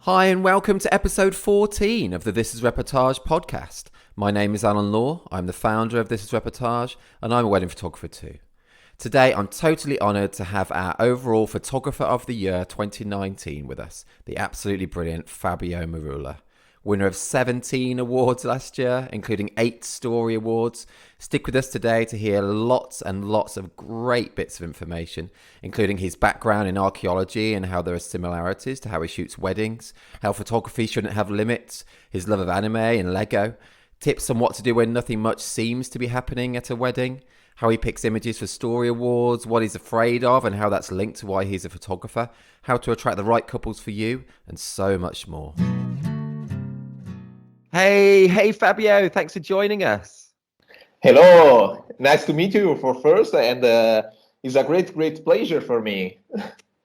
Hi and welcome to episode 14 of the This is Reportage podcast. My name is Alan Law, I'm the founder of This is Reportage and I'm a wedding photographer too. Today I'm totally honoured to have our overall photographer of the year 2019 with us, the absolutely brilliant Fabio Mirulla. Winner of 17 awards last year, including 8 Story Awards. Stick with us today to hear lots and lots of great bits of information, including his background in archeology and how there are similarities to how he shoots weddings, how photography shouldn't have limits, his love of anime and Lego, tips on what to do when nothing much seems to be happening at a wedding, how he picks images for Story Awards, what he's afraid of and how that's linked to why he's a photographer, how to attract the right couples for you, and so much more. Hey, Fabio, thanks for joining us. Hello, nice to meet you for first, and it's a great pleasure for me.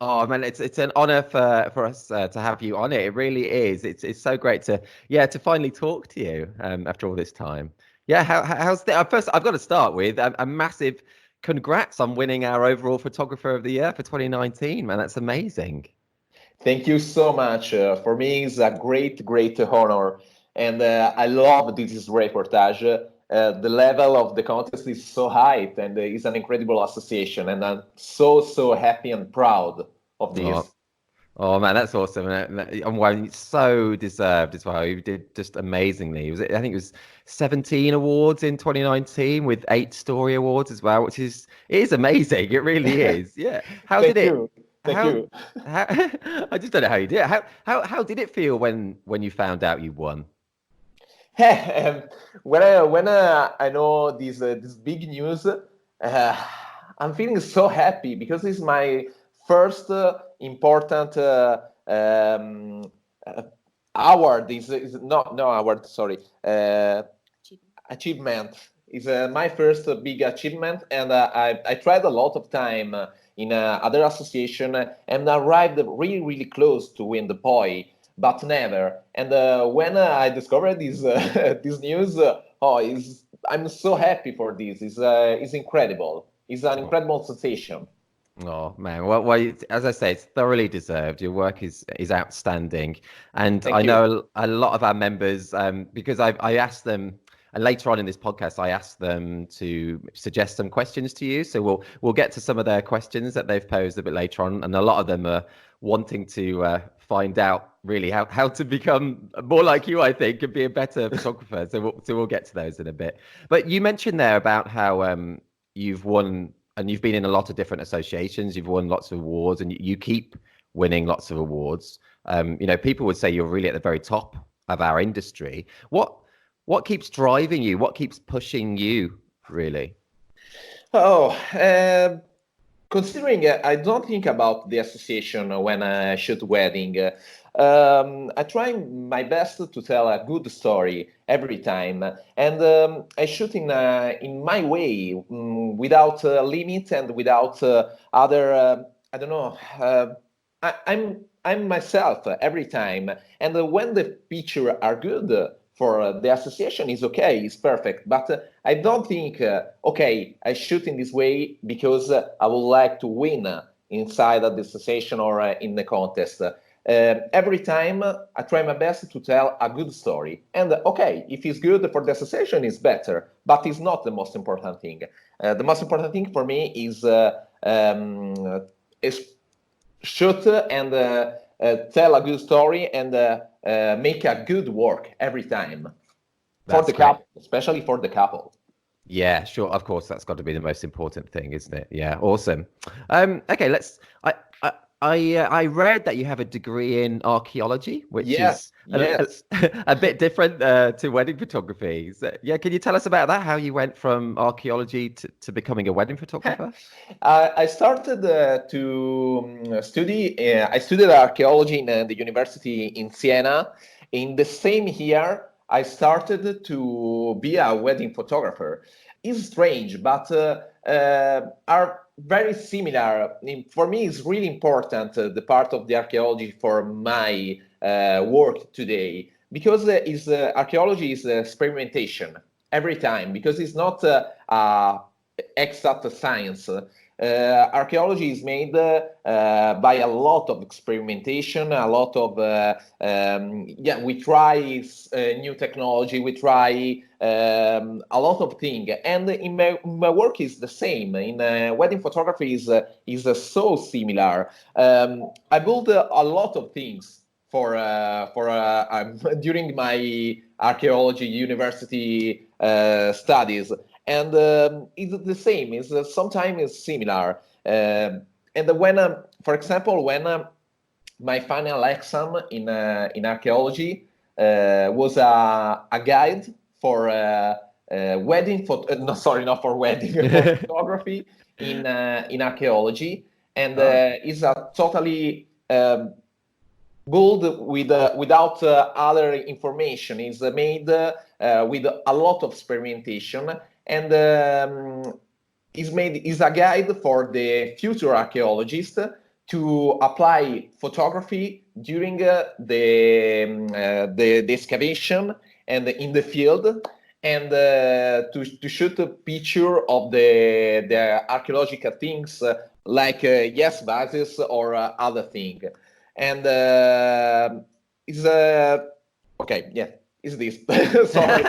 Oh man, it's an honor for us to have you on it. It really is. It's so great to finally talk to you after all this time. Yeah, how's the first? I've got to start with a massive congrats on winning our overall photographer of the year for 2019. Man, that's amazing. Thank you so much. For me, it's a great honor, and I love this reportage. The level of the contest is so high, and it's an incredible association, and I'm so happy and proud of this. Oh man, that's awesome. And well, so deserved as well. You did just amazingly. I think it was 17 awards in 2019 with 8 Story Awards as well, which it is amazing. It really is. Yeah. How Thank did it? you. Thank How, you. how I just don't know how you did it. How did it feel when you found out you won? When I know this big news, I'm feeling so happy because it's my first important uh, award. Is not no award. Sorry, achievement. Is my first big achievement, and I tried a lot of time in other association and arrived really close to win the poi, but never. And when I discovered this this news, I'm so happy for this. It's incredible. It's an incredible sensation. Oh man, well, as I say, it's thoroughly deserved. Your work is outstanding, and I Thank you. know a lot of our members, because I asked them, and later on in this podcast, I asked them to suggest some questions to you. So we'll get to some of their questions that they've posed a bit later on, and a lot of them are wanting to find out really how to become more like you, I think, and be a better photographer. So we'll get to those in a bit. But you mentioned there about how you've won. And you've been in a lot of different associations. You've won lots of awards, and you keep winning lots of awards. People would say you're really at the very top of our industry. What keeps driving you? What keeps pushing you, really? Oh, considering I don't think about the association when I shoot wedding. I try my best to tell a good story every time, and I shoot in my way, without limit and without other. I don't know. I'm myself every time, and when the picture are good for the association is okay, it's perfect. But I don't think okay, I shoot in this way because I would like to win inside of the association or in the contest. Every time I try my best to tell a good story, and okay, if it's good for the association, it's better, but it's not the most important thing. The most important thing for me is shoot and tell a good story and make a good work every time for That's the great. couple, especially for the couple. Yeah, sure. Of course, that's got to be the most important thing, isn't it? Yeah, awesome. Okay, let's. I read that you have a degree in archaeology, which Yes, is yes. a bit different to wedding photography. So, yeah, can you tell us about that? How you went from archaeology to becoming a wedding photographer? I started to study. I studied archaeology in the university in Siena. In the same year, I started to be a wedding photographer. It's strange, but are very similar. For me, it's really important the part of the archaeology for my work today because archaeology is experimentation every time because it's not exact science. archaeology is made by a lot of experimentation, a lot of we try new technology, we try a lot of things, and in my work is the same. In wedding photography is so similar. I built a lot of things for during my archaeology university studies, and it's the same. It's sometimes it's similar. And when, for example, when my final exam in archaeology was a guide for wedding photo. No, sorry, not for wedding, for photography in archaeology, and is a totally build without other information. Is made with a lot of experimentation, and is a guide for the future archaeologist to apply photography during the excavation and in the field, and to shoot a picture of the archaeological things like yes bases or other thing. And it's okay, yeah, it's this. Sorry.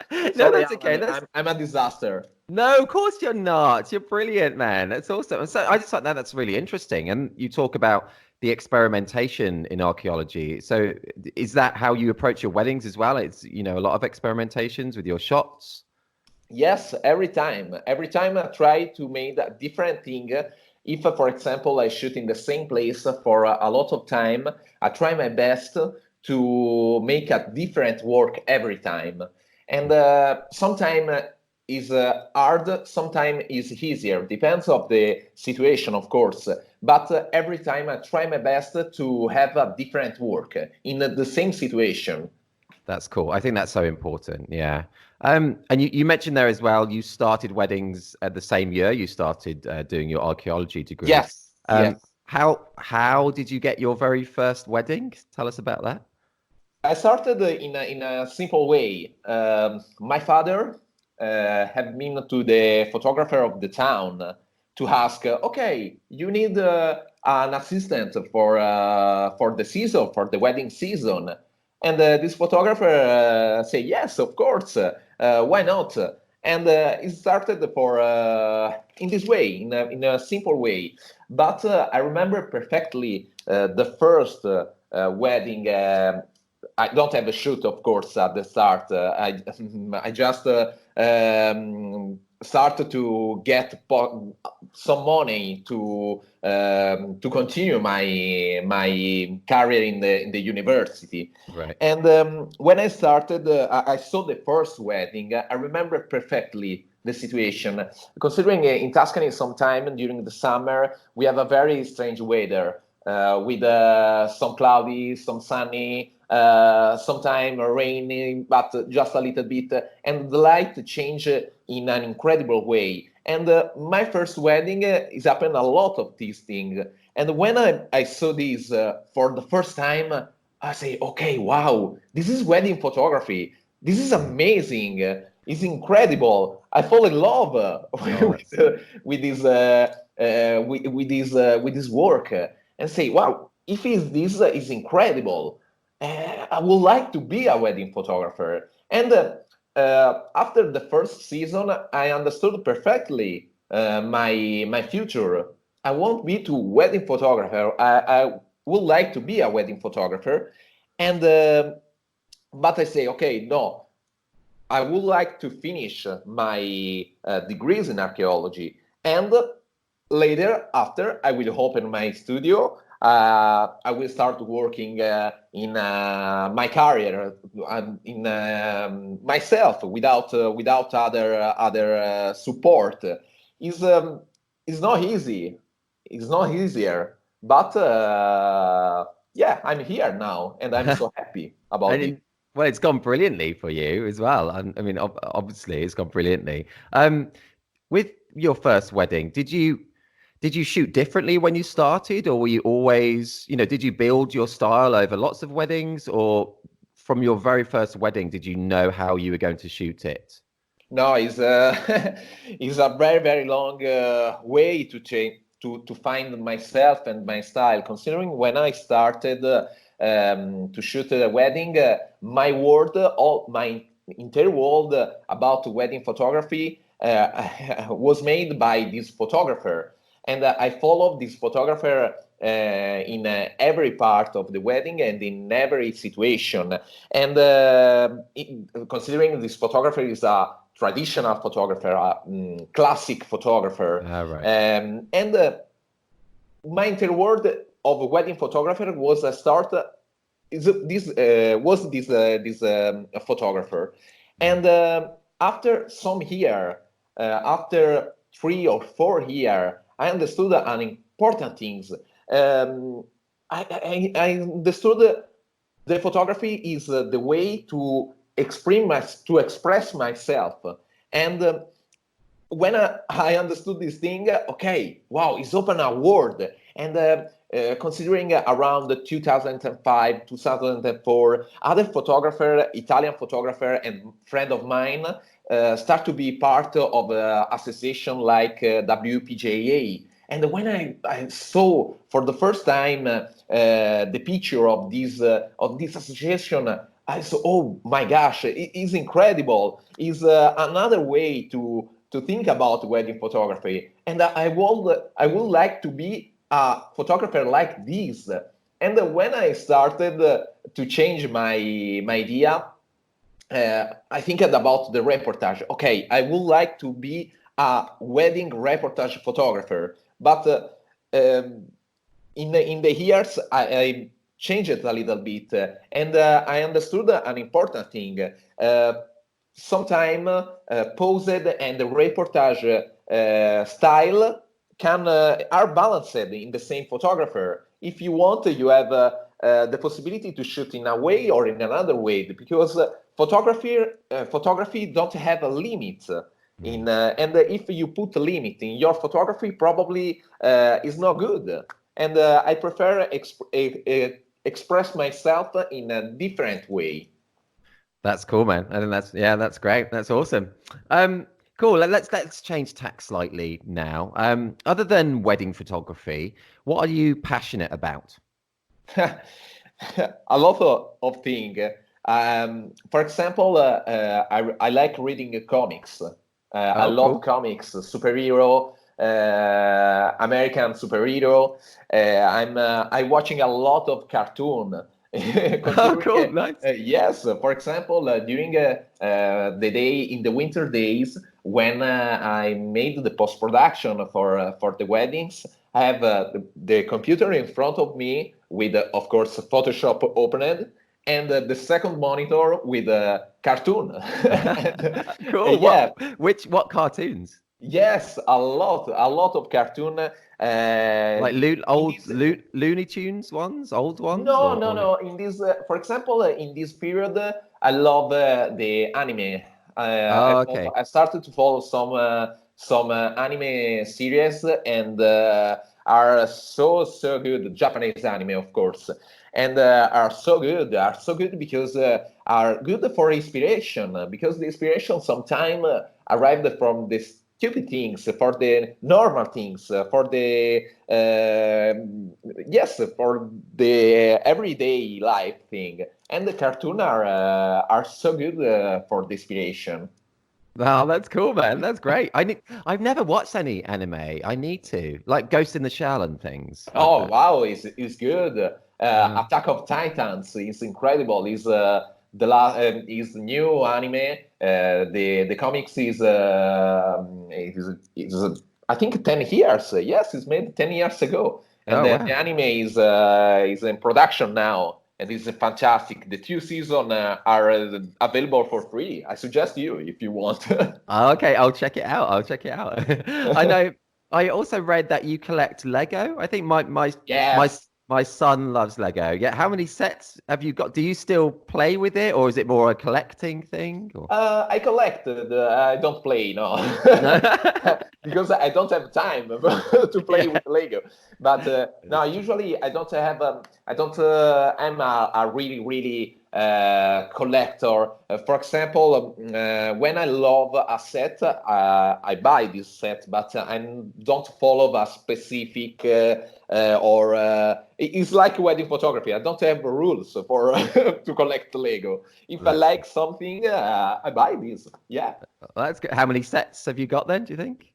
No, Sorry, that's okay. I'm a disaster. No, of course you're not. You're brilliant, man. That's awesome. So I just thought that's really interesting. And you talk about the experimentation in archaeology. So is that how you approach your weddings as well? It's, a lot of experimentations with your shots. Yes, every time. Every time I try to make a different thing. If, for example, I shoot in the same place for a lot of time, I try my best to make a different work every time. And sometimes is hard, sometimes is easier. Depends of the situation, of course. But every time I try my best to have a different work in the same situation. That's cool. I think that's so important. Yeah. And you mentioned there as well, you started weddings at the same year you started doing your archaeology degree. Yes, yes. How did you get your very first wedding? Tell us about that. I started in a simple way. My father had been to the photographer of the town to ask, okay, you need an assistant for the season, for the wedding season. And this photographer said, yes, of course, why not? And it started for in this way, in a simple way. But I remember perfectly the first wedding. I don't have a shoot, of course, at the start. I just started to get some money to continue my career in the university. Right. And when I started, I saw the first wedding. I remember perfectly the situation. Considering in Tuscany, sometime during the summer, we have a very strange weather with some cloudy, some sunny, sometime raining, but just a little bit, and the light change in an incredible way. And my first wedding is happened a lot of these things. And when I saw this for the first time, I say, okay, wow, this is wedding photography. This is amazing. It's incredible. I fall in love with this work, and say, wow, if this is incredible, I would like to be a wedding photographer. And after the first season, I understood perfectly my future. I won't be to wedding photographer. I would like to be a wedding photographer, and but I say, okay, no, I would like to finish my degrees in archaeology, and later, after, I will open my studio. I will start working in my career, in myself, without other support. Is not easy. It's not easier, but yeah, I'm here now, and I'm so happy about it. Well, it's gone brilliantly for you as well. I mean, obviously, it's gone brilliantly. With your first wedding, did you shoot differently when you started, or were you always, did you build your style over lots of weddings, or from your very first wedding, did you know how you were going to shoot it? No, it's it's a very very long way to change to find myself and my style. Considering when I started to shoot a wedding, my world, all my entire world about wedding photography was made by this photographer, and I followed this photographer in every part of the wedding and in every situation. And considering this photographer is a traditional photographer, a classic photographer, Ah, right. and my entire world of a wedding photographer was a start. Is this was this photographer, and after some year, after 3 or 4 years, I understood an important things. Um, I understood the photography is the way to express myself, and when I understood this thing, okay, wow, it's open a world. And considering around 2005, 2004, other photographer, Italian photographer and friend of mine start to be part of association like WPJA. And when I saw for the first time the picture of this association, I saw, oh my gosh, it is incredible. It's another way to think about wedding photography, and I would like to be a photographer like this. And when I started to change my idea, I think about the reportage. Okay, I would like to be a wedding reportage photographer, but in the years I changed it a little bit, and I understood an important thing. Sometime posed and the reportage style can are balanced in the same photographer. If you want, you have the possibility to shoot in a way or in another way, because photography don't have a limit. And if you put a limit in your photography, probably is not good. And I prefer express myself in a different way. That's cool, man. I think that's great. That's awesome. Cool. Let's change tack slightly now. Other than wedding photography, what are you passionate about? A lot of things. For example, I like reading comics. I Oh, love cool. comics, superhero, American superhero. I'm watching a lot of cartoon. Oh, Considering cool. Nice. yes, for example, during the day in the winter days when I made the post production for the weddings, I have the computer in front of me with, of course, Photoshop opened, and the second monitor with a cartoon. And, Cool. yeah, What cartoons? yes, a lot of cartoon. Like In this, Looney Tunes ones, old ones, no, no, or no. In this, for example, in this period, I love the anime. oh, okay. I started to follow some anime series, and are so good. Japanese anime, of course, and are so good because are good for inspiration. Because the inspiration sometimes arrived from the stupid things, for the normal things, for the yes, for the everyday life thing. And the cartoon are so good for the inspiration. Oh, that's cool, man. That's great. I've never watched any anime. I need to. Like Ghost in the Shell and things like Oh that. wow, it's good. Uh, Attack of Titans is incredible. Is new anime. The comics is I think 10 years. Yes, it's made 10 years ago, and oh, the wow. anime is in production now, and it's fantastic. The 2 seasons are available for free. I suggest you if you want. Oh, okay, I'll check it out. I'll check it out. I know. I also read that you collect Lego. I think my Yes. my son loves Lego. Yeah. How many sets have you got? Do you still play with it, or is it more a collecting thing? Or I collect. I don't play, no, no? because I don't have time to play Yeah, with Lego. But no, that's true. usually I don't have. I don't. I'm a really collector. For example, when I love a set, I buy this set, but I don't follow a specific it's like wedding photography. I don't have rules for to collect Lego. If I like something, I buy this. Yeah. Well, that's good. How many sets have you got then, do you think?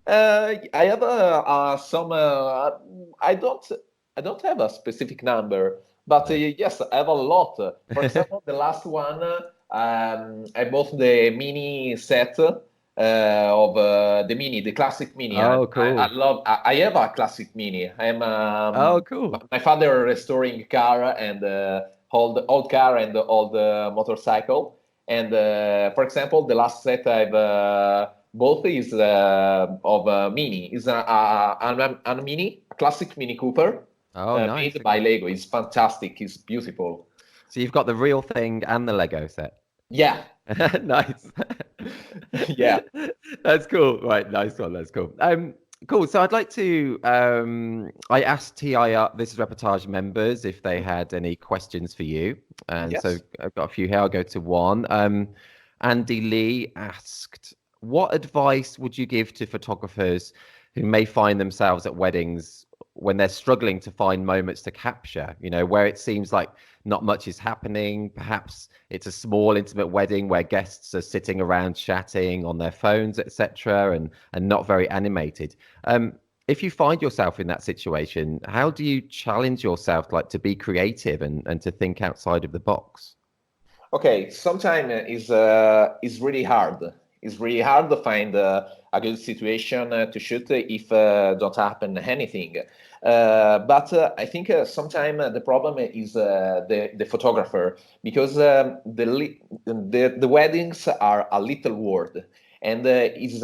I have some. I don't have a specific number, but No. yes, I have a lot. For example, the last one, I bought the mini set of the classic mini. Oh, I cool. love. I have a classic mini. I'm Oh, cool. my father restoring car and old car and old motorcycle. And for example, the last set I've both is of Mini. Is a Mini, a classic Mini Cooper Oh, nice. made by Lego. It's fantastic. It's beautiful. So you've got the real thing and the Lego set. Yeah, Nice. yeah. That's cool. Right, nice one. That's cool. Cool. So I'd like to I asked TIR, this is Reportage members, if they had any questions for you. And so Yes. I've got a few here. I'll go to one. Andy Lee asked, what advice would you give to photographers who may find themselves at weddings when they're struggling to find moments to capture, where it seems like not much is happening? Perhaps it's a small, intimate wedding where guests are sitting around chatting on their phones, etc., and not very animated. If you find yourself in that situation, how do you challenge yourself, like to be creative and to think outside of the box? Okay, sometimes is really hard. It's really hard to find a good situation to shoot if don't happen anything. But I think sometimes the problem is the photographer, because the weddings are a little world, and is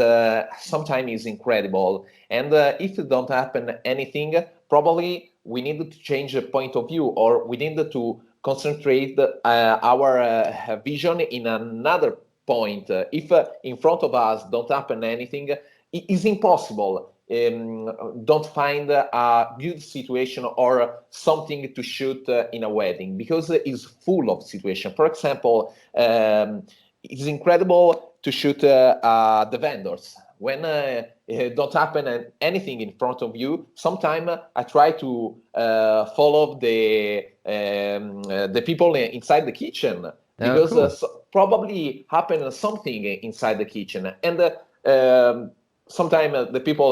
sometimes is incredible. And if it don't happen anything, probably we need to change the point of view, or we need to concentrate our vision in another point. If in front of us don't happen anything, it is impossible. Don't find a good situation or something to shoot in a wedding, because it's full of situation. For example, it's incredible to shoot the vendors when it don't happen anything in front of you. Sometimes I try to follow the people inside the kitchen, Oh, because cool. probably happen something inside the kitchen. And sometimes the people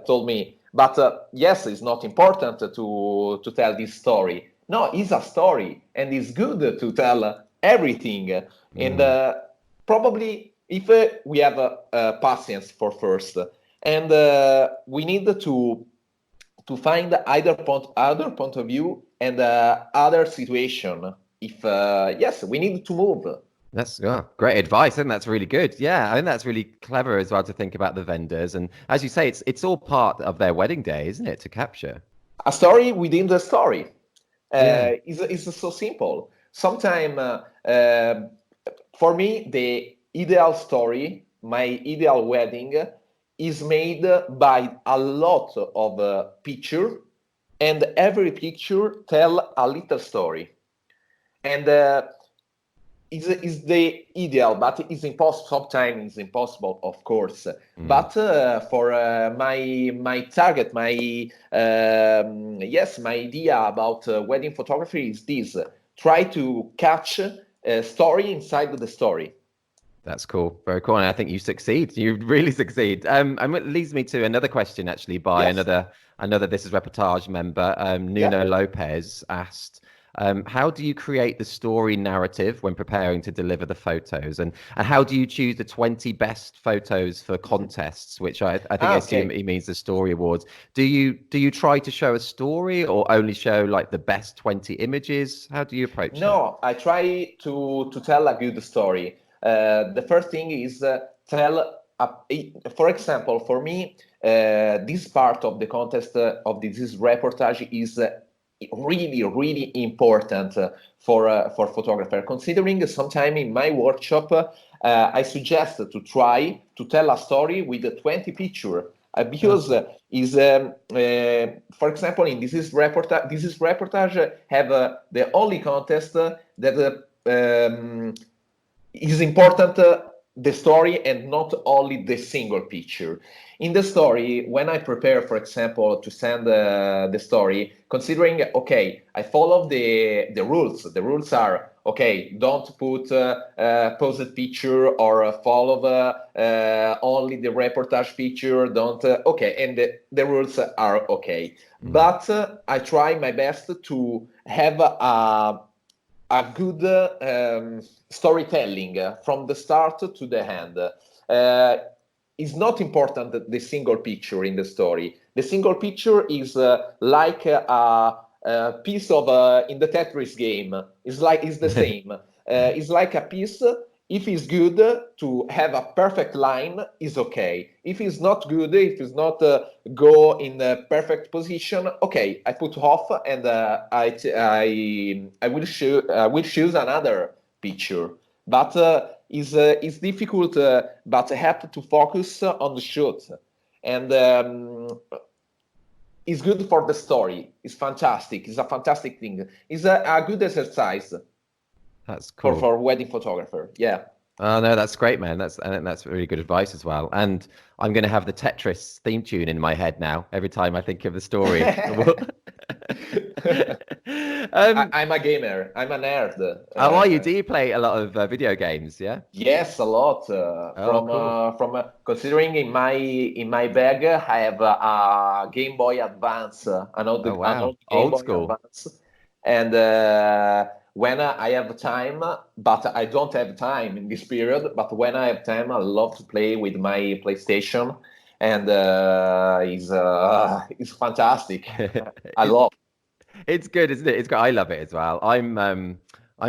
told me, but yes, it's not important to tell this story. No, it's a story, and it's good to tell everything. And Mm, probably if we have patience for first, and we need to find other point of view and other situation. If yes, we need to move. that's great advice, and that's really good. Yeah, I think that's really clever as well to think about the vendors, and as you say, it's all part of their wedding day, isn't it, to capture? A story within the story Yeah. is so simple. Sometimes for me, the ideal story, my ideal wedding, is made by a lot of picture, and every picture tell a little story. And is the ideal, but it's impossible. Sometimes it's impossible, of course. Mm. But for my target, my idea about wedding photography is this: try to catch a story inside the story. That's cool. Very cool. And I think you succeed. You really succeed. And it leads me to another question, actually, by Yes. another This is Reportage member. Yeah. Nuno Lopez asked, how do you create the story narrative when preparing to deliver the photos? And how do you choose the 20 best photos for contests, which I think I assume Okay. he means the story awards. Do you try to show a story or only show like the best 20 images? How do you approach it? No, I try to tell a good story. The first thing is for example, for me, this part of the contest of this reportage is really, really important for photographer. Considering sometime in my workshop, I suggest to try to tell a story with 20 picture. because for example, in this is reportage have the only contest that is important the story and not only the single picture. In the story, when I prepare, for example, to send the story, considering, okay, I follow the rules. The rules are, okay, don't put posed picture or follow only the reportage picture. Don't, okay, and the rules are okay. But I try my best to have a good storytelling from the start to the end. It's not important the single picture in the story. The single picture is like a piece of in the Tetris game. It's the same. It's like a piece. If it's good to have a perfect line, is okay. If it's not good, if it's not go in the perfect position, okay, I put off and I will choose another picture. But it's difficult, but I have to focus on the shot, and it's good for the story. It's fantastic. It's a fantastic thing. It's a good exercise. That's cool. For wedding photographer, yeah. Oh no, that's great, man. I think that's really good advice as well. And I'm going to have the Tetris theme tune in my head now every time I think of the story. I'm a gamer. I'm a nerd. How are you? Do you play a lot of video games? Yeah. Yes, a lot. Cool. From considering in my bag, I have a Game Boy Advance, an old Game Old Boy school. Advance, and when I have time, but I don't have time in this period. But when I have time, I love to play with my PlayStation, and it's fantastic. I love. It's good, isn't it? It's good. I love it as well. I'm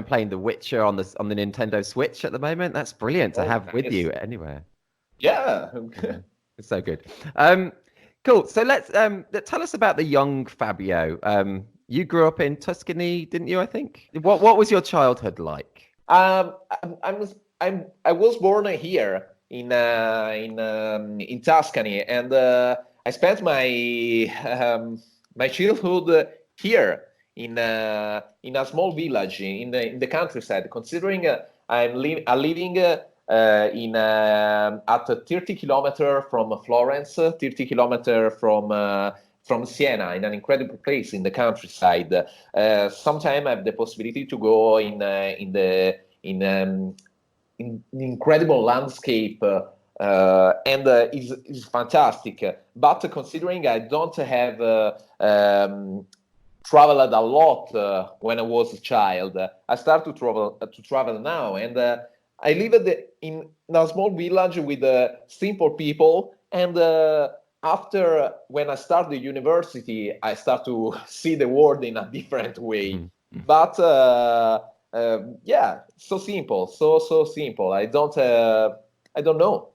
playing The Witcher on the Nintendo Switch at the moment. That's brilliant to have with you anywhere. Yeah. It's so good. Cool. So let's tell us about the young Fabio. You grew up in Tuscany, didn't you? I think. What was your childhood like? I was born here in Tuscany, and I spent my childhood here in a small village in the countryside. Considering I'm living in at 30 kilometers from Florence, 30 kilometers from Siena, in an incredible place in the countryside. Sometimes I have the possibility to go in incredible landscape, and is fantastic. But considering I don't have traveled a lot when I was a child, I start to travel now, and I lived in a small village with simple people, and after when I start the university, I start to see the world in a different way. But yeah, so simple, so simple. I don't know.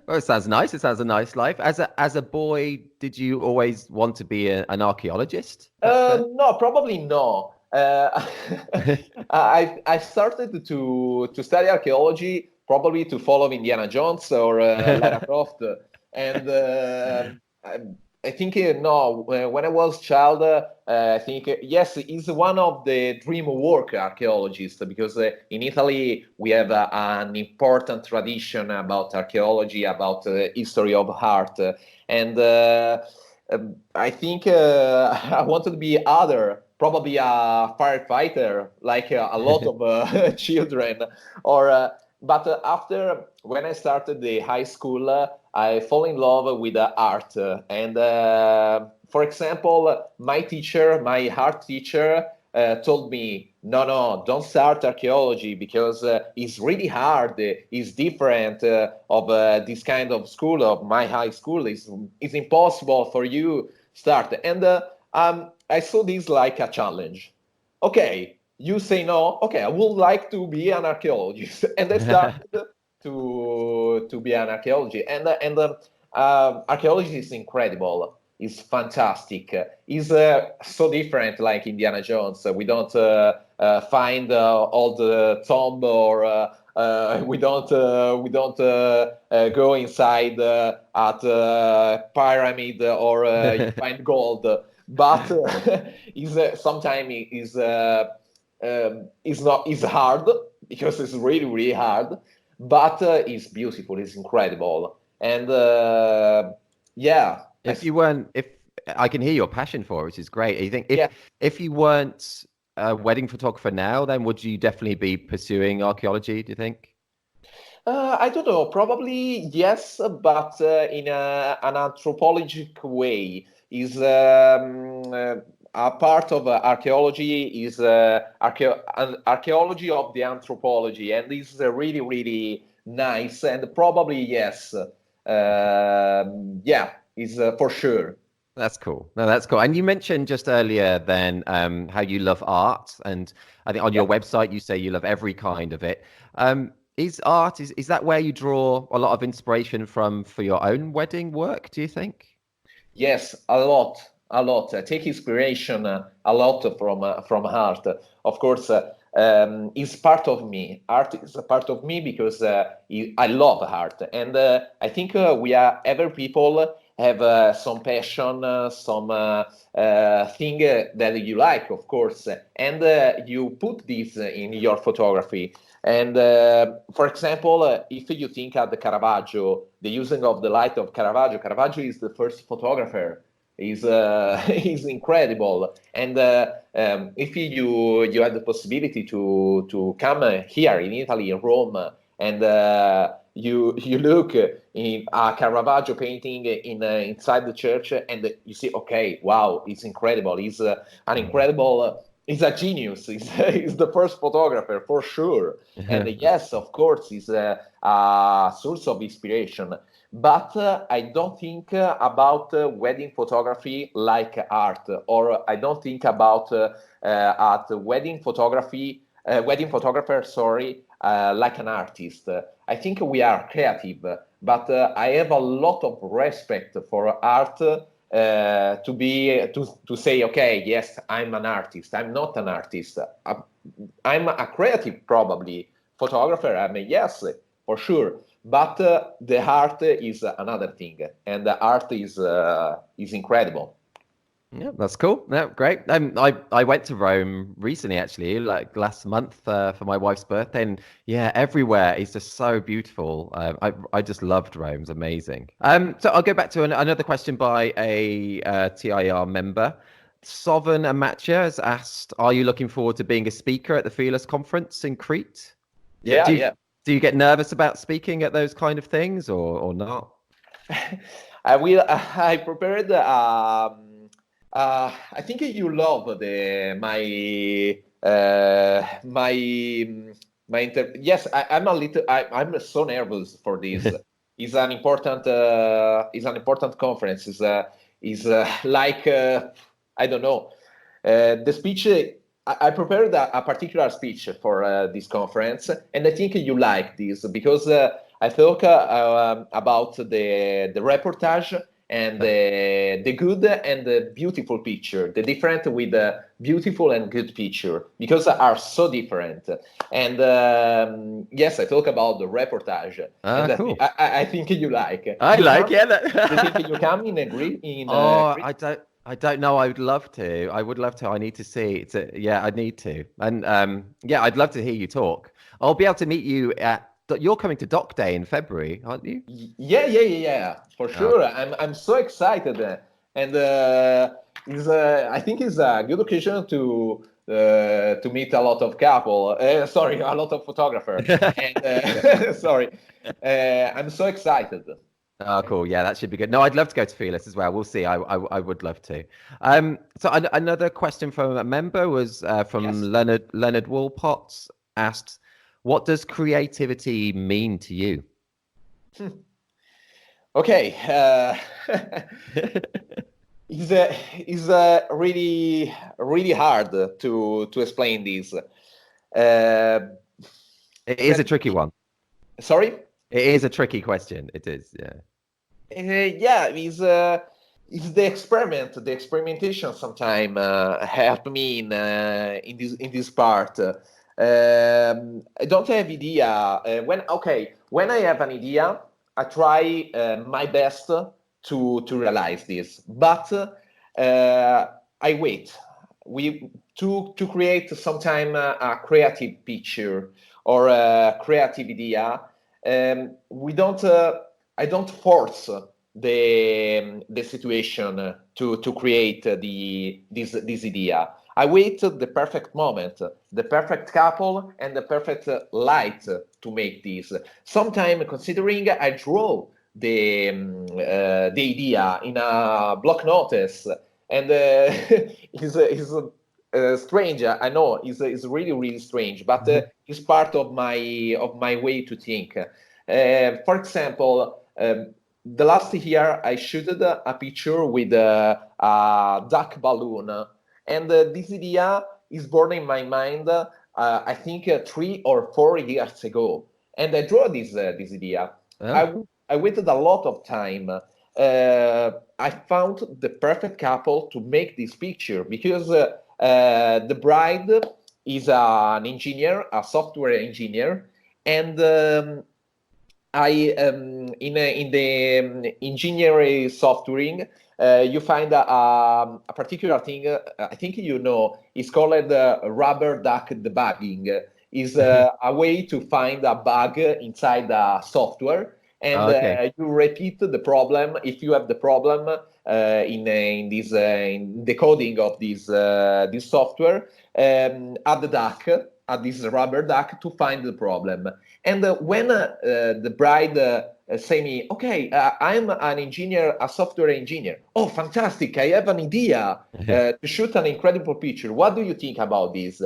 Well, it sounds nice. It sounds a nice life. As a boy, did you always want to be an archaeologist back then? No, probably no. I started to study archaeology probably to follow Indiana Jones or Lara Croft, and I think no. When I was child, I think yes, he's one of the dream work archaeologists, because in Italy we have an important tradition about archaeology, about history of art, and I think I wanted to be probably a firefighter, like a lot of children, or. But after when I started the high school, I fall in love with art, and for example, my art teacher, told me, no, don't start archaeology because it's really hard. It's different of this kind of school of my high school. It's impossible for you start. And I saw this like a challenge. Okay, you say no. Okay, I would like to be an archaeologist, and I started to be an archaeologist. And archaeology is incredible. It's fantastic. It's so different, like Indiana Jones. We don't find all the tomb or go inside at pyramid or you find gold, but is sometimes is not is hard because it's really really hard, but it's beautiful, it's incredible, and yeah. If I can hear your passion for it, which is great. You think Yeah. if you weren't a wedding photographer now, then would you definitely be pursuing archaeology, do you think? I don't know, probably yes, but in an anthropologic way. Is a part of archaeology is archaeology of the anthropology, and this is really, really nice, and probably yes. Yeah, is for sure. That's cool. No, that's cool. And you mentioned just earlier then how you love art, and I think on Yeah. your website you say you love every kind of it. Is art is that where you draw a lot of inspiration from for your own wedding work, do you think? Yes, a lot, a lot. I take inspiration a lot from art. Of course, it's part of me. Art is a part of me because I love art, and I think we are every people have some passion, some thing that you like, of course, and you put this in your photography. And for example, if you think at the Caravaggio, the using of the light of Caravaggio, Caravaggio is the first photographer. Is is incredible. And if you had the possibility to come here in Italy, in Rome, and you look in a Caravaggio painting in inside the church, and you see, okay, wow, it's incredible. He's an incredible. He's a genius. He's the first photographer for sure. And yes, of course, he's a source of inspiration. But I don't think about wedding photography like art, or I don't think about at wedding photographer, sorry, like an artist. I think we are creative, but I have a lot of respect for art to say, okay, yes, I'm an artist. I'm not an artist. I'm a creative, probably photographer. I mean, yes, for sure. But the art is another thing, and the art is incredible. Yeah, that's cool. Yeah, great. I went to Rome recently, actually, like last month for my wife's birthday, and yeah, everywhere is just so beautiful. I just loved Rome. It's amazing. So I'll go back to another question by a TIR member. Sovereign Amatia has asked, "Are you looking forward to being a speaker at the Fearless conference in Crete? Yeah, Do you yeah. do you get nervous about speaking at those kind of things, or not?" I will. I prepared. I think you love the my. Yes, I'm a little. I'm so nervous for this. It's an important conference. Is like I don't know. The speech. I prepared a particular speech for this conference, and I think you like this because I talk about the reportage and the good and the beautiful picture, the different with the beautiful and good picture, because are so different. And yes, I talk about the reportage, and Cool. I think you like. I You like, come? yeah. You think That... you come in Greece? In Oh, Greece? I don't know. I would love to. I would love to. I need to see. Yeah, I need to. And yeah, I'd love to hear you talk. I'll be able to meet you at. You're coming to Doc Day in February, aren't you? Yeah, yeah, yeah, yeah, for Oh, sure. I'm so excited, and is I think it's a good occasion to meet a lot of couple. Sorry, a lot of photographer. And sorry, I'm so excited. oh, cool. Yeah, that should be good. No, I'd love to go to Fearless as well. We'll see. I would love to. So another question from a member was from Yes. Leonard Walpotts asked, "What does creativity mean to you?" Okay. Is really really hard to explain this. It is a tricky Creativity. one. Sorry. It is a tricky question. It is. Yeah. Yeah, it's the experiment, the experimentation. Sometime help me in this part. I don't have idea. When I have an idea, I try my best to realize this, but I wait. We to create sometime a creative picture or a creative idea. We don't. I don't force the situation to create this idea. I wait the perfect moment, the perfect couple, and the perfect light to make this. Sometimes, considering I draw the idea in a block notice, and is strange. I know it's really really strange, but it's part of my way to think. For example. The last year I shooted a picture with a duck balloon, and this idea is born in my mind. I think 3 or 4 years ago, and I draw this idea. Oh, I waited a lot of time. I found the perfect couple to make this picture because the bride is an engineer, a software engineer, and in the engineering softwaring, you find a particular thing. I think it's called rubber duck debugging. Is a way to find a bug inside the software, and okay. you repeat the problem if you have the problem in the coding of this software at the duck at this rubber duck to find the problem. And when the bride say me, okay, I'm an engineer, a software engineer. Oh, fantastic! I have an idea to shoot an incredible picture. What do you think about this?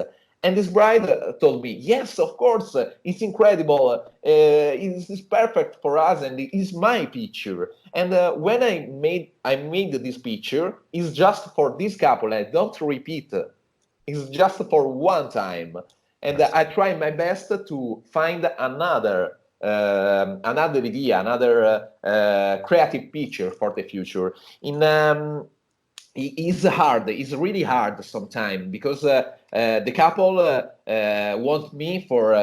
And this bride told me, yes, of course, it's incredible. It's perfect for us, and it's my picture. And when I made this picture, it's just for this couple. I don't repeat. It's just for one time, and That's I try my best to find another idea, another creative picture for the future. It's hard. It's really hard sometimes because the couple want me for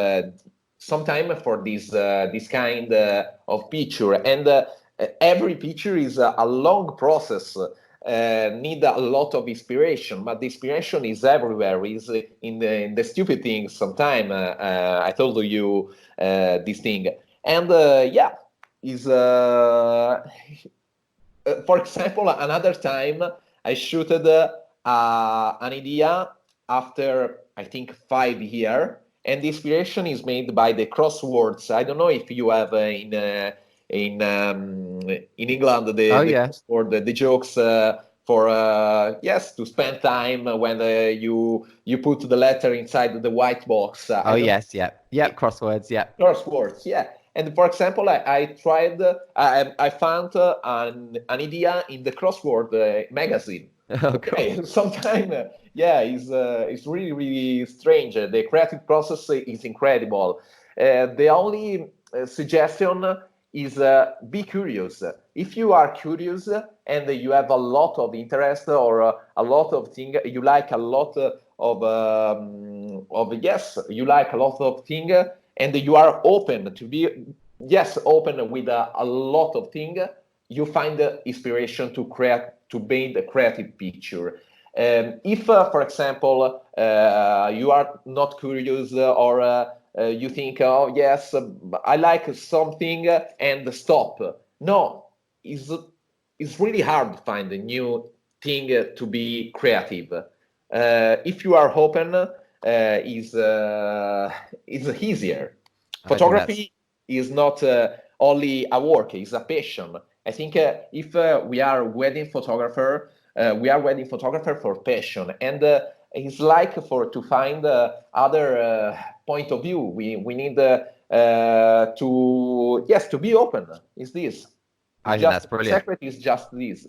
some time for this kind of picture, and every picture is a long process. Need a lot of inspiration, but the inspiration is everywhere. Is in the stupid things. Sometimes I told you this thing, and yeah, is for example, another time I shooted an idea after I think 5 years, and the inspiration is made by the crosswords. I don't know if you have in England Oh the yeah. crossword, the jokes for yes to spend time when you put the letter inside the white box. Oh I don't yes, yep. Yep, crosswords, yep. crosswords, yeah. And for example, I tried, I found an idea in the crossword magazine. Oh cool. Okay, sometime, yeah, it's really, really strange. The creative process is incredible. The only suggestion is be curious. If you are curious and you have a lot of interest or a lot of thing, you like a lot of yes, you like a lot of thing, and you are open to be yes open with a lot of thing, you find the inspiration to create to make a creative picture. If for example you are not curious or you think, oh yes, I like something and stop. No, it's really hard to find a new thing to be creative. If you are open, is easier. I think that's Photography is not only a work; it's a passion. I think if we are wedding photographer for passion, and it's like for to find other point of view. We need to yes to be open. Is this? It's I think just that's the brilliant. secret is just this.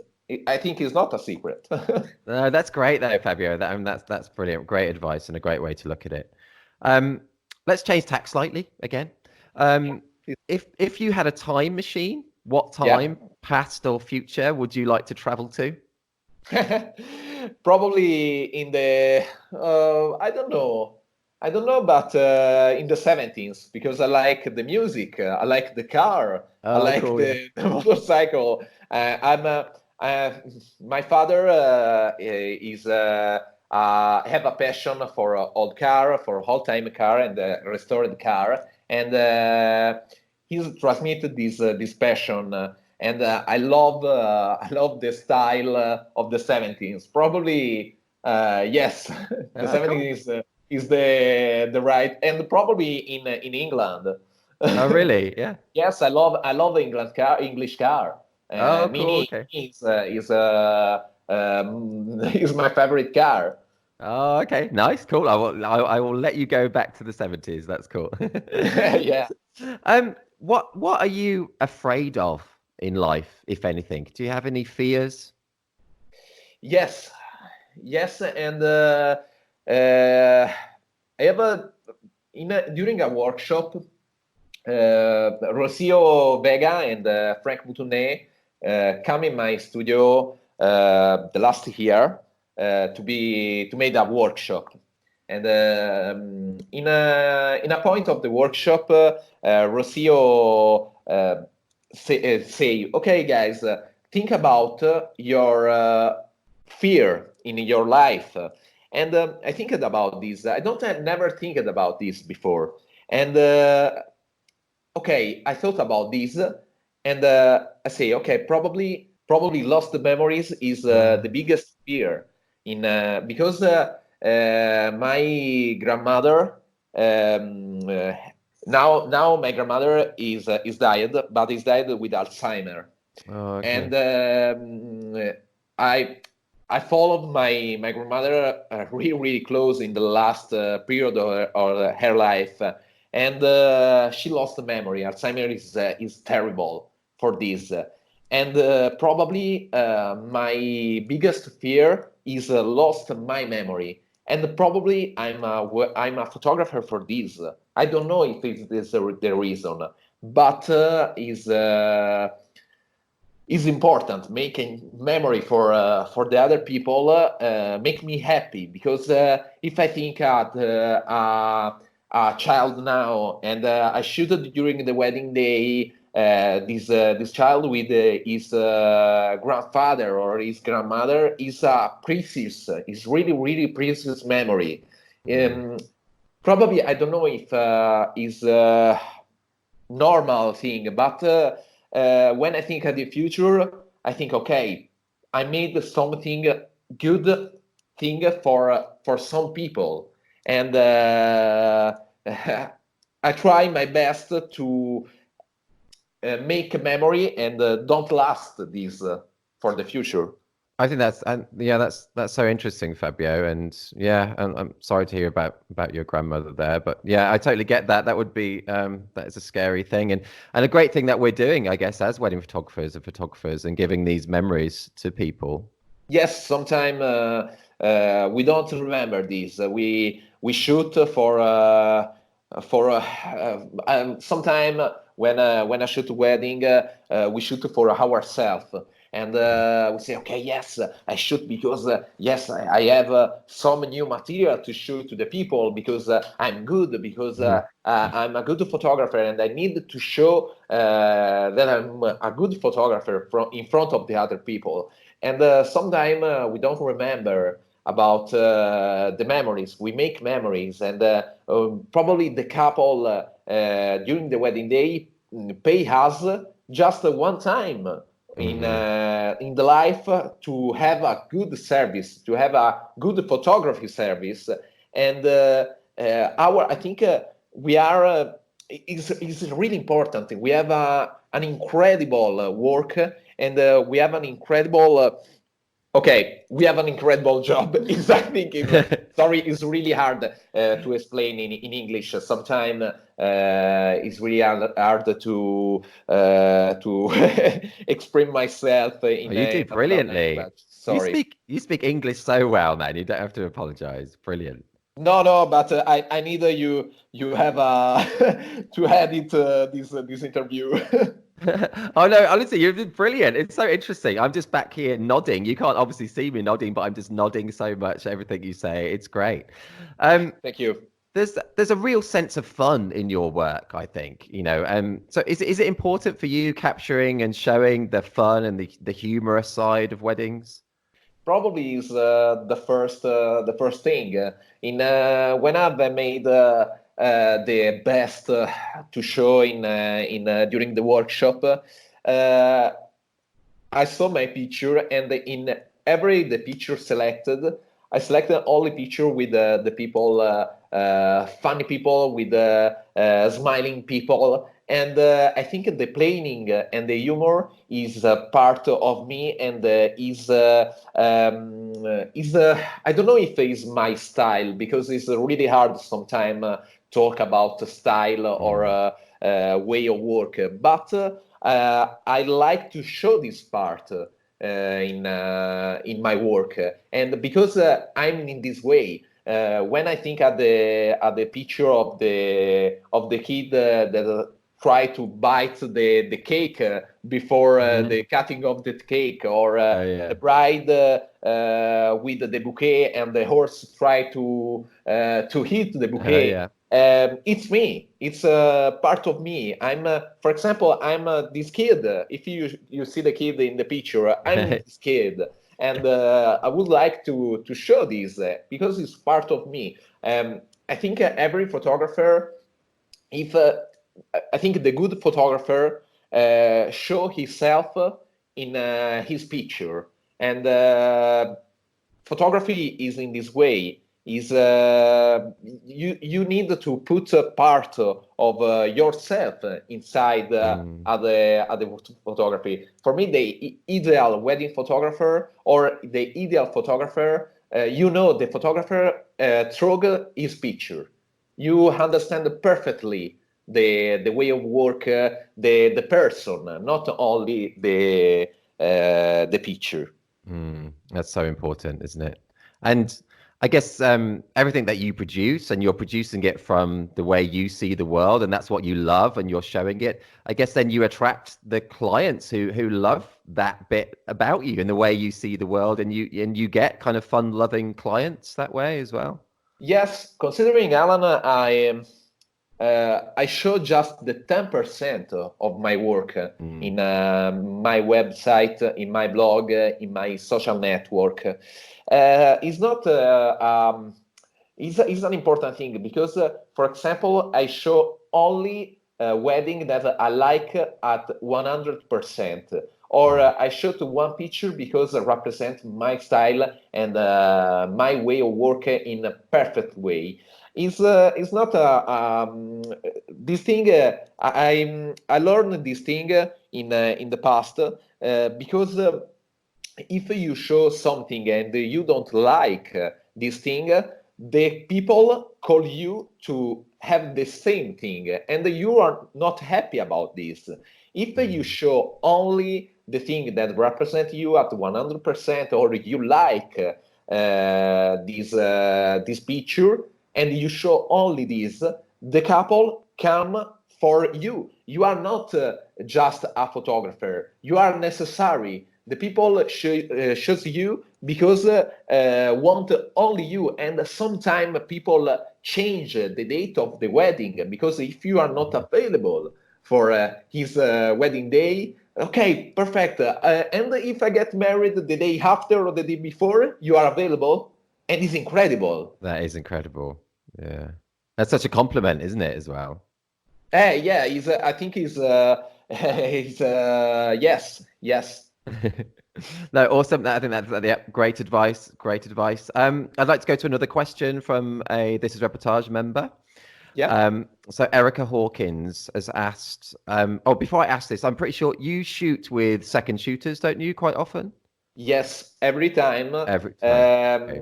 I think it's not a secret. No, that's great though, Fabio. That's brilliant. Great advice and a great way to look at it. Um, let's change tack slightly again. Um, if you had a time machine, what Yeah. time, past or future, would you like to travel to? Probably in the I don't know. I don't know, but in the 70s, because I like the music, I like the car, I Oh, like cool. Yeah. the motorcycle. I'm uh, my father is have a passion for old car, for old time car and restored car, and he's transmitted this passion. And I love the style of the 70s. Probably, yes, the Oh, cool. 70s is the right, and probably in England. Oh, really? Yeah. Yes, I love English car. Oh, cool. Mini Okay. is my favorite car. Oh, okay. Nice. Cool. I will let you go back to the 70s. That's cool. Yeah. What are you afraid of in life, if anything? Do you have any fears? Yes, yes, and I have during a workshop, Rocio Vega and Frank Moutonnet come in my studio the last year to make a workshop. And in a point of the workshop, Rocio say, okay, guys, think about your fear in your life. And I think about this. I don't have never think about this before. And okay, I thought about this, and I say, okay, probably lost memories is the biggest fear in because my grandmother um, now my grandmother is died, but is died with Alzheimer, Oh, and okay. I I followed my grandmother really close in the last period of her life, and she lost the memory. Alzheimer is terrible for this, and probably my biggest fear is lost my memory. And probably I'm a photographer for this. I don't know if it is the reason, but is important. Making memory for the other people make me happy, because if I think at a child now, and I shoot during the wedding day this child with his grandfather or his grandmother, is a precious, is really precious memory. Mm. um, Probably I don't know if is normal thing, but when I think of the future, I think, okay, I made something good thing for some people, and I try my best to make a memory and don't last this for the future. I think that's and yeah, that's so interesting, Fabio. And yeah, and I'm sorry to hear about your grandmother there, but yeah, I totally get that. That would be that is a scary thing, and a great thing that we're doing, I guess, as wedding photographers and photographers, and giving these memories to people. Yes, sometimes we don't remember this. We shoot sometime when I shoot a wedding, we shoot for ourselves, and we say, okay, yes, I shoot because yes, I have some new material to show to the people, because I'm good, because Mhm. I'm a good photographer, and I need to show that I'm a good photographer in front of the other people. And sometimes we don't remember about the memories. We make memories, and probably the couple during the wedding day pay us just one time Mhm. in the life to have a good service, to have a good photography service, and our I think we are. Is really important. We have an incredible work, and we have an incredible okay, we have an incredible job. Is I think is sorry, it's really hard to explain in English. Sometimes it's really hard to explain myself Oh, you do in another brilliantly. language. Sorry. You speak English so well, man. You don't have to apologize. Brilliant. No, no, but I need you have to edit this interview. Oh no, honestly, you've been brilliant. It's so interesting. I'm just back here nodding. You can't obviously see me nodding, but I'm just nodding so much everything you say. It's great. Um, Thank you. there's a real sense of fun in your work, I think, you know. So is it important for you capturing and showing the fun and the humorous side of weddings? Probably is the first thing. In when I've made the best to show in during the workshop, I saw my picture, and in every the picture selected, I selected only picture with the people, funny people, with smiling people, and I think the planning and the humor is part of me, and I don't know if it's my style, because it's really hard sometimes talk about style or Mm. way of work, but. I like to show this part in my work, and because I'm in this way. When I think at the picture of the kid that try to bite the cake before the cutting of the cake, or Oh the yeah. bride with the bouquet, and the horse try to hit the Oh bouquet. yeah. It's me. It's part of me. For example, I'm this kid. If you see the kid in the picture, I'm this kid, and I would like to show this because it's part of me. I think every photographer, if I think the good photographer show himself in his picture, and photography is in this way. Is you need to put a part of yourself inside Mm. at the photography. For me, the ideal wedding photographer, or the ideal photographer, the photographer through his picture. You understand perfectly the way of work, the person, not only the picture. That's so important, isn't it? And I guess everything that you produce, and you're producing it from the way you see the world, and that's what you love, and you're showing it. I guess then you attract the clients who love that bit about you and the way you see the world, and you get kind of fun-loving clients that way as well. Yes, considering Alan, I show just the 10% of my work Mm. in my website, in my blog, in my social network. It's not is an important thing, because, for example, I show only a wedding that I like at 100%, or Mm. I show to one picture because it represents my style and my way of working in a perfect way. It's not this thing. I learned this thing in the past, because if you show something and you don't like this thing, the people call you to have the same thing, and you are not happy about this. If you Mm. show only the thing that represents you at 100%, or you like this picture, and you show only this, the couple come for you. You are not just a photographer. You are necessary. The people choose you because want only you. And sometimes people change the date of the wedding, because if you are not available for his wedding day, okay, perfect. And if I get married the day after or the day before, you are available, and it's incredible. That is incredible. Yeah. That's such a compliment, isn't it, as well? Yeah, he's. I think he's. He's. Yes, yes. No, awesome. I think that's yeah, great advice. Great advice. I'd like to go to another question from a This Is Reportage member. Yeah. So Erica Hawkins has asked. Oh, before I ask this, I'm pretty sure you shoot with second shooters, don't you? Quite often. Yes, every time. Every time. Okay.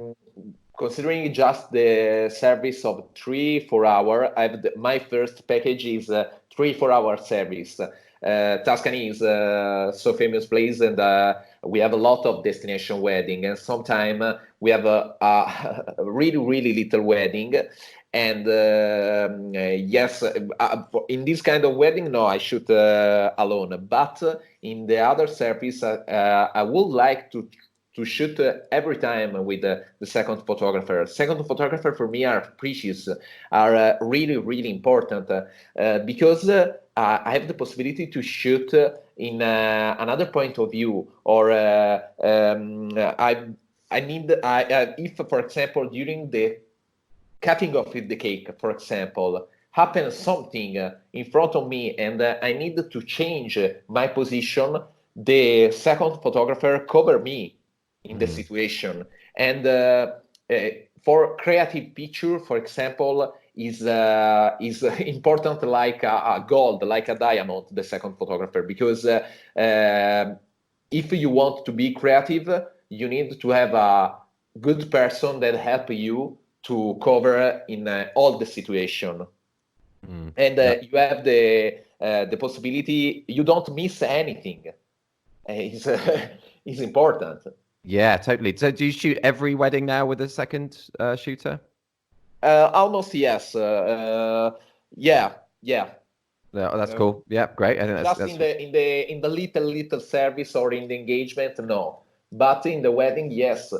Considering just the service of 3 4 hour, my first package is 3 4 hour service. Tuscany is so famous place, and we have a lot of destination wedding, and sometimes we have a really little wedding. And yes, in this kind of wedding, no, I shoot alone. But in the other service, I would like to shoot every time with the second photographer. Second photographer for me are precious, are really, really important because I have the possibility to shoot in another point of view, or I need, if, for example, during the cutting off the cake, for example, happens something in front of me and I need to change my position, the second photographer cover me in the situation. And for creative picture, for example, is important like a gold, like a diamond, the second photographer, because if you want to be creative, you need to have a good person that help you to cover in all the situation. And you have the possibility, you don't miss anything. It's, it's important. Yeah, totally. So do you shoot every wedding now with a second shooter? Almost yes. Yeah, yeah. Yeah, that's cool. Yeah, great. I think Just that's in the little service or in the engagement, no. But in the wedding, yes.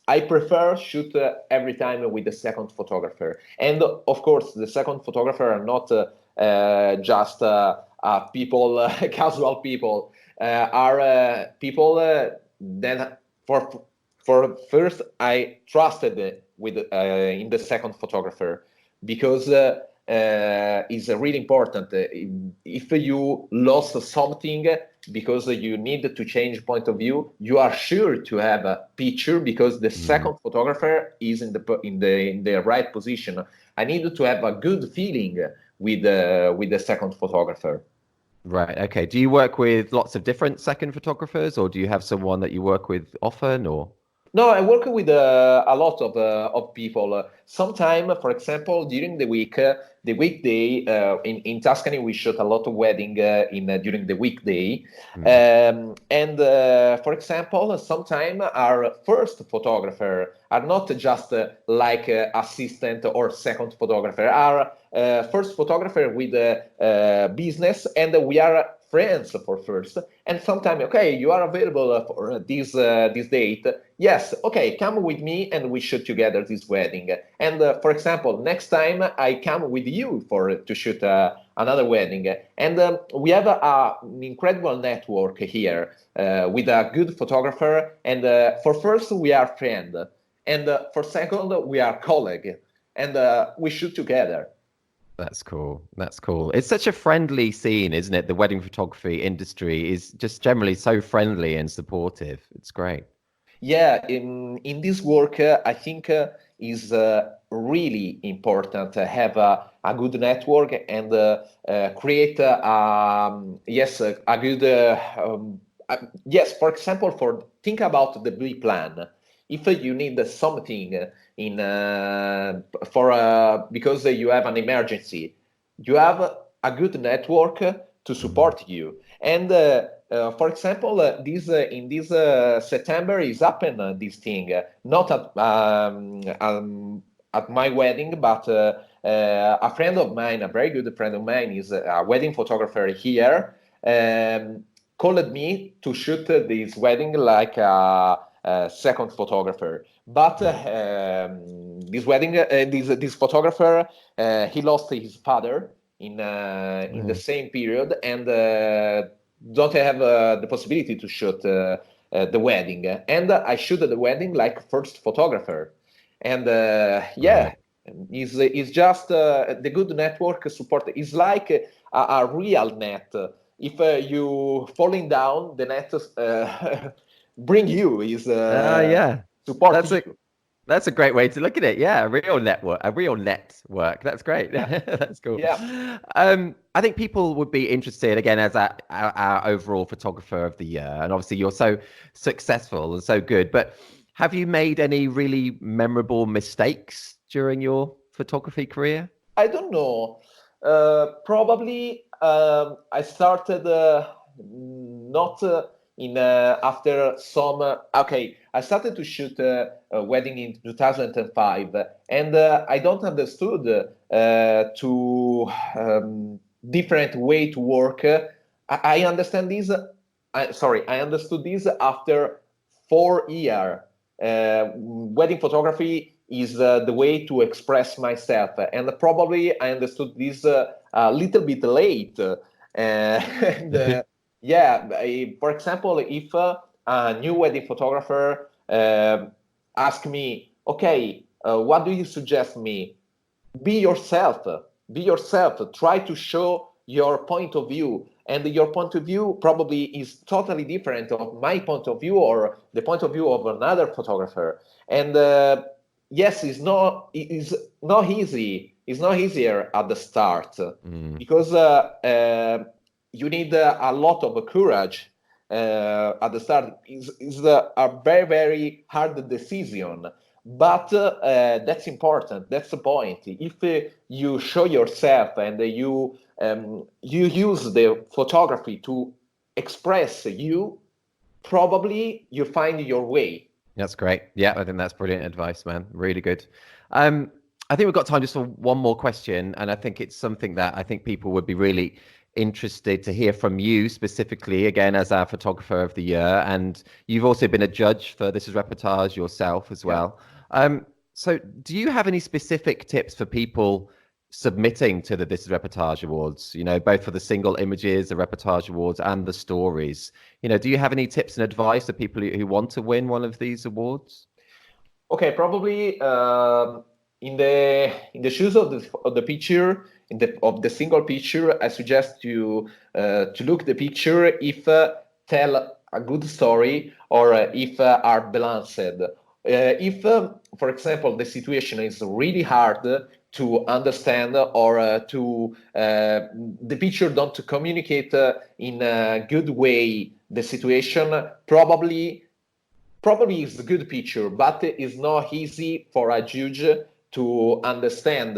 I prefer shoot every time with the second photographer, and of course, the second photographer are not just people, casual people. Are people that for first I trusted with in the second photographer, because is really important. If you lost something because you need to change point of view, you are sure to have a picture because the second photographer is in the right position. I need to have a good feeling with the second photographer. right. Okay. Do you work with lots of different second photographers, or do you have someone that you work with often, or? No, I work with a lot of people. Sometime, for example, during the week, the weekday in Tuscany, we shoot a lot of wedding in during the weekday. And for example, sometime our first photographer are not just like assistant or second photographer, are first photographer with business, and we are friends for first. And sometimes, okay, you are available for this date. Yes, okay, come with me and we shoot together this wedding. And for example, next time I come with you to shoot another wedding. And we have an incredible network here with a good photographer. And for first, we are friends. And for second, we are colleagues. And we shoot together. That's cool. That's cool. It's such a friendly scene, isn't it? The wedding photography industry is just generally so friendly and supportive. It's great. Yeah, in this work, I think is really important to have a good network and create, yes, a good, yes. For example, think about the B plan. If you need something in for because you have an emergency, you have a good network to support you. And for example, this in this September is happened this thing, not at my wedding, but a friend of mine, a very good friend of mine, is a wedding photographer here. Called me to shoot this wedding like a second photographer. But this wedding, this photographer, he lost his father in the same period, and don't have the possibility to shoot the wedding. And I shoot the wedding like first photographer. And yeah, is just the good network support is like a real net. If you falling down, the net bring you is Yeah. support That's you. a that's a great way to look at it. Yeah, a real network, a real network. That's great. Yeah, That's cool. yeah. I think people would be interested again as our overall photographer of the year, and obviously you're so successful and so good. But have you made any really memorable mistakes during your photography career? I don't know. Probably I started not in after some. Okay, I started to shoot a wedding in 2005, and I don't understood to different way to work. I understand this. Sorry, I understood this after 4 years, wedding photography is the way to express myself, and probably I understood this a little bit late. And yeah, for example, if a new wedding photographer ask me, okay, what do you suggest me? Be yourself. Be yourself. Try to show your point of view, and your point of view probably is totally different of my point of view or the point of view of another photographer. And yes, it's not easy. It's not easier at the start because you need a lot of courage at the start. Is a very, very hard decision, but that's important. That's the point. If you show yourself and you use the photography to express you, probably you find your way. That's great. Yeah, I think that's brilliant advice, man. Really good. I think we've got time just for one more question, and I think it's something that I think people would be really interested to hear from you specifically, again, as our photographer of the year, and you've also been a judge for This Is Reportage yourself as well. So do you have any specific tips for people submitting to the This Is Reportage Awards, both for the single images, the Reportage Awards, and the stories? Do you have any tips and advice for people who want to win one of these awards? Okay, probably in the shoes of the picture, of the single picture, I suggest you to look the picture if tell a good story or if are balanced. If, for example, the situation is really hard to understand or the picture don't communicate in a good way the situation, probably it's a good picture, but it's not easy for a judge to understand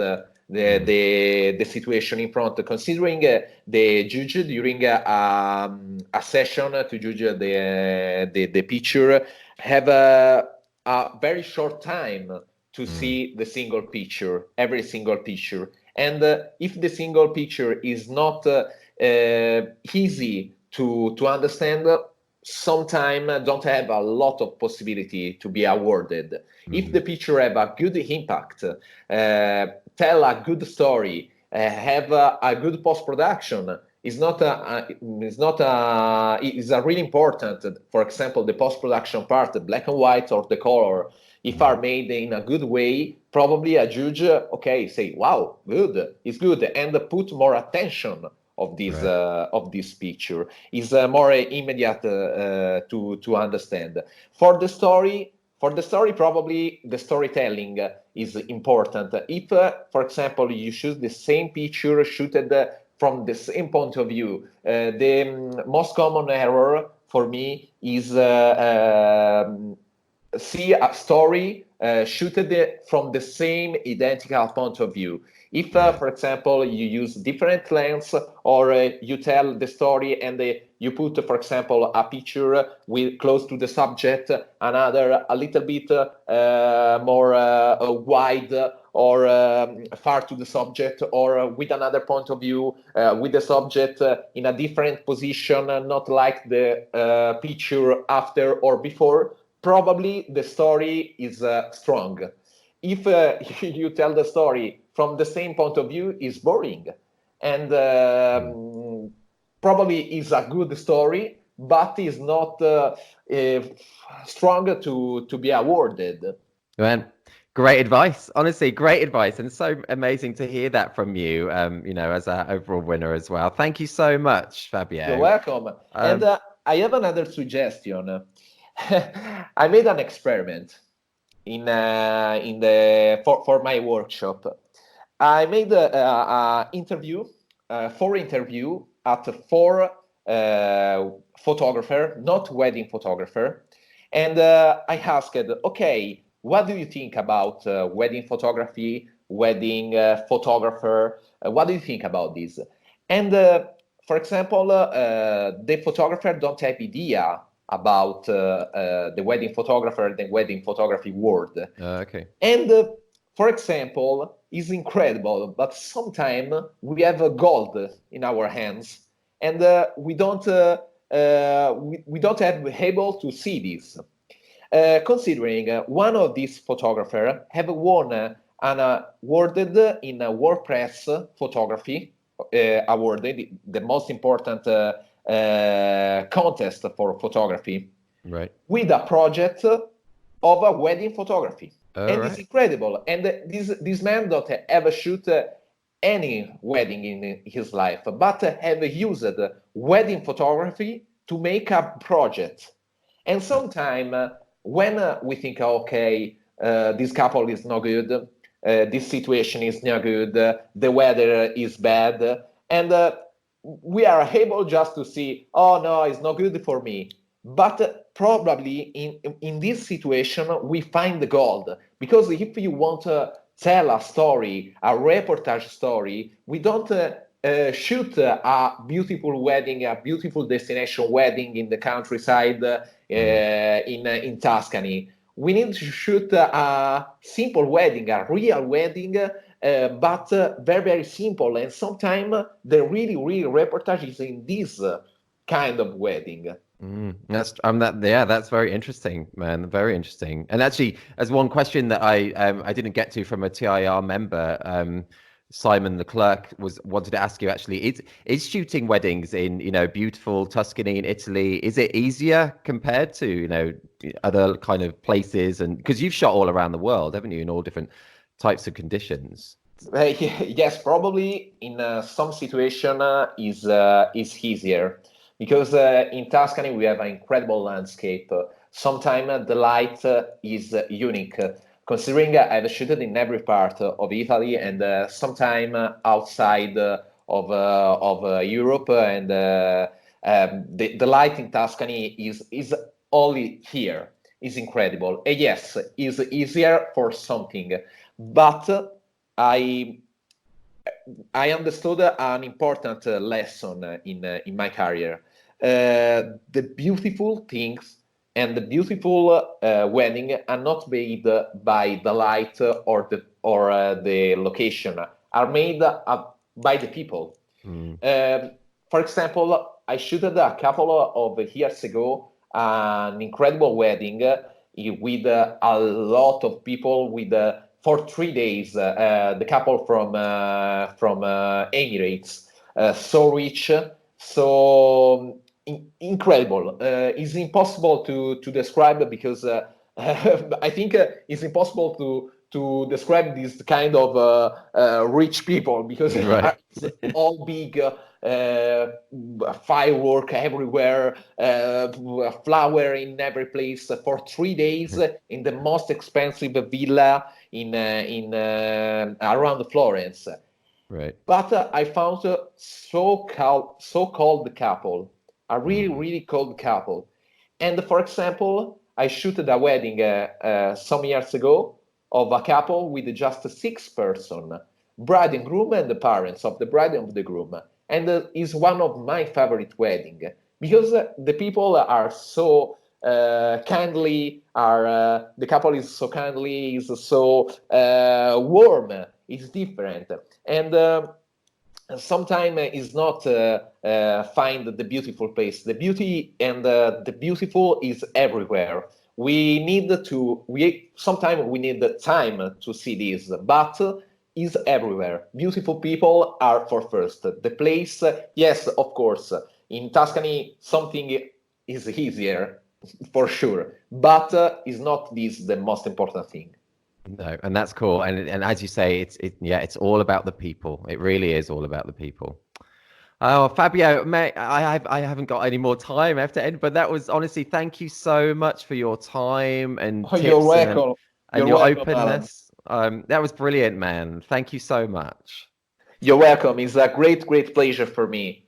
the situation in front, considering the judge during a session to judge the picture have a very short time to see the single picture, every single picture. And if the single picture is not easy to understand, sometimes don't have a lot of possibility to be awarded. If the picture have a good impact, tell a good story, have a good post-production, is a really important. For example, the post-production part, the black and white or the color, if are made in a good way, probably a judge, okay, say, wow, good, it's good, and put more attention of this picture is more immediate to understand. For the story, probably the storytelling is important. If, for example, you choose the same picture shooted from the same point of view, the most common error for me is see a story shooted from the same identical point of view. If, for example, you use different lens or you tell the story and you put, for example, a picture with close to the subject, another a little bit more wide or far to the subject, or with another point of view, with the subject in a different position, not like the picture after or before, probably the story is strong. If you tell the story from the same point of view, is boring, and probably is a good story, but is not strong to be awarded. Man, great advice. Honestly, great advice, and so amazing to hear that from you. As our overall winner as well. Thank you so much, Fabio. You're welcome. And I have another suggestion. I made an experiment for my workshop. I made a interview, 4 interview at 4 photographer, not wedding photographer, and I asked, okay, what do you think about wedding photography, wedding photographer? What do you think about this? And for example, the photographer don't have idea about the wedding photographer, the wedding photography world. Okay. And for example, is incredible, but sometimes we have a gold in our hands, and we don't have able to see this. considering one of these photographers have won an awarded in WordPress photography awarded, the most important contest for photography, Right. with a project of a wedding photography. And Right. it's incredible. And this man don't ever shoot any wedding in his life, but have used wedding photography to make a project. And sometimes when we think, okay, this couple is no good, this situation is not good, the weather is bad, and we are able just to see, oh no, it's not good for me. But probably in this situation, we find the gold. Because if you want to tell a story, a reportage story, we don't shoot a beautiful wedding, a beautiful destination wedding in the countryside in Tuscany. We need to shoot a simple wedding, a real wedding, but very, very simple. And sometimes the really, real reportage is in this kind of wedding. That's very interesting, man. Very interesting. And actually, as one question that I didn't get to from a TIR member, Simon the clerk wanted to ask you actually, is shooting weddings in, beautiful Tuscany in Italy, is it easier compared to, other kind of places? And because you've shot all around the world, haven't you, in all different types of conditions? Yes, probably in some situation is easier because in Tuscany we have an incredible landscape. Sometimes the light is unique. Considering I've shot in every part of Italy and sometime outside of Europe, and the light in Tuscany is only here. Is incredible. Yes, is easier for something, but I understood an important lesson in my career. The beautiful things and the beautiful wedding are not made by the light or the location. Are made by the people. For example, I shooted a couple of years ago an incredible wedding with a lot of people with. For 3 days, the couple from Emirates, so rich, so incredible. It's impossible to describe because I think it's impossible to describe this kind of rich people because Right. it's all big. Firework everywhere, flower in every place for 3 days in the most expensive villa in around Florence. Right. But I found so cold couple, a really cold couple. And for example, I shooted a wedding some years ago of a couple with just 6 person, bride and groom and the parents of the bride and of the groom. And is one of my favorite wedding because the people are so kindly, are the couple is so kindly, is so warm, it's different. And sometimes it's not find the beautiful place. The beauty and the beautiful is everywhere. We sometimes we need the time to see this, but is everywhere. Beautiful people are for first. The place, yes, of course. In Tuscany, something is easier for sure, but is not this the most important thing. No, and that's cool. And as you say, it's all about the people. It really is all about the people. Oh, Fabio, mate, I haven't got any more time. I have to end, but that was honestly, thank you so much for your time and Oh, you're tips welcome. and You're your welcome, Alan. openness. That was brilliant, man. Thank you so much. You're welcome. It's a great pleasure for me,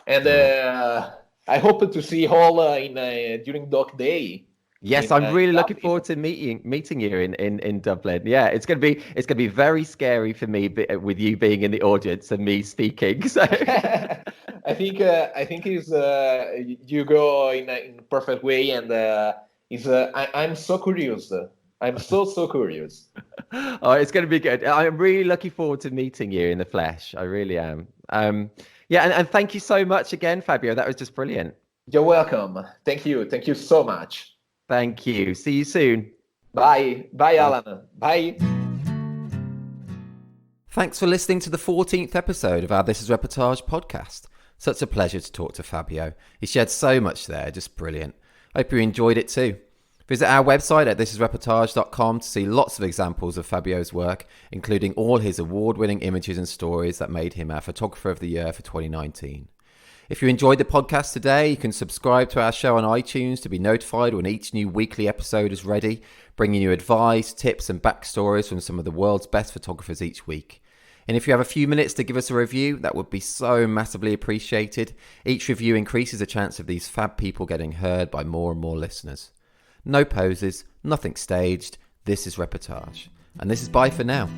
and Oh. I hope to see you all in during Doc Day Yes, I'm in really looking Dublin. forward to meeting you in Dublin. Yeah, it's gonna be very scary for me with you being in the audience and me speaking. So I think is you go in perfect way, and is I'm so curious. I'm so curious. oh, it's gonna be good. I'm really looking forward to meeting you in the flesh. I really am. Yeah, and thank you so much again, Fabio. That was just brilliant. You're welcome. Thank you so much. Thank you. See you soon. Bye. Bye, Alan. Bye. Thanks for listening to the 14th episode of our This is Reportage podcast. Such a pleasure to talk to Fabio. He shared so much there, just brilliant. Hope you enjoyed it too. Visit our website at thisisreportage.com to see lots of examples of Fabio's work, including all his award-winning images and stories that made him our Photographer of the Year for 2019. If you enjoyed the podcast today, you can subscribe to our show on iTunes to be notified when each new weekly episode is ready, bringing you advice, tips and backstories from some of the world's best photographers each week. And if you have a few minutes to give us a review, that would be so massively appreciated. Each review increases the chance of these fab people getting heard by more and more listeners. No poses, nothing staged. This is Reportage. And this is bye for now.